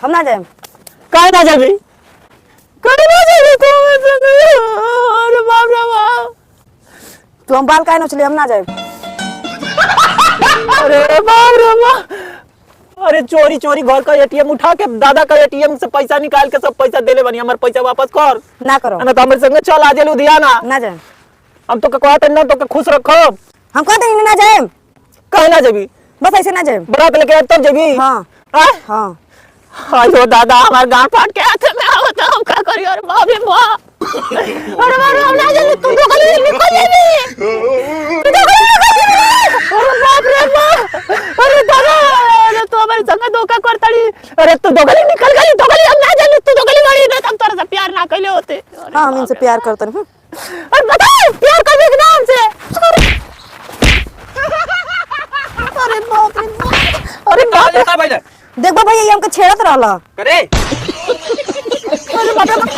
हम ना जाए। काहे ना जाबी? काहे ना जाबी तू? अरे बाप रे बाप। तू हम बाल काहे ना चले, हम ना जाए। अरे बाप रे बाप। अरे चोरी चोरी घर का एटीएम उठा के दादा का एटीएम से पैसा निकाल के सब पैसा देले बनी, हमार पैसा वापस कर ना करो। ना तो हमरे संगे चल आ जा लुधियाना। ना जाए। हम तो कहते ना तो खुश रखो। हम कहते हैं ना जाए। काहे ना जाबी? बस ऐसे ना जाए। बरात लेके तब जाबी? हाँ हाँ हाँ। अयो दादा हमार गांव फाट के हाथ में आवत हम का करी? अरे बाप रे बाप। अरे बाप रे हम ना जाने तू तो गली निकल जाबी। तू तो गली निकल जाबी। अरे बाप रे बाप। अरे दादा अरे तू हमारे संग धोखा करताड़ी। अरे तू तो गली निकल गई, तो गली हम ना जाने, तू तो गली वाली ना, हम तोरा से प्यार ना कइले होते। हाँ हम इनसे प्यार करते हैं। अरे बता प्यार करने के नाम से। अरे बाप रे बाप। अरे बाप रे का भाई देख भैया ये हमके छेड़त रहला। करे अरे बाप रे बाप।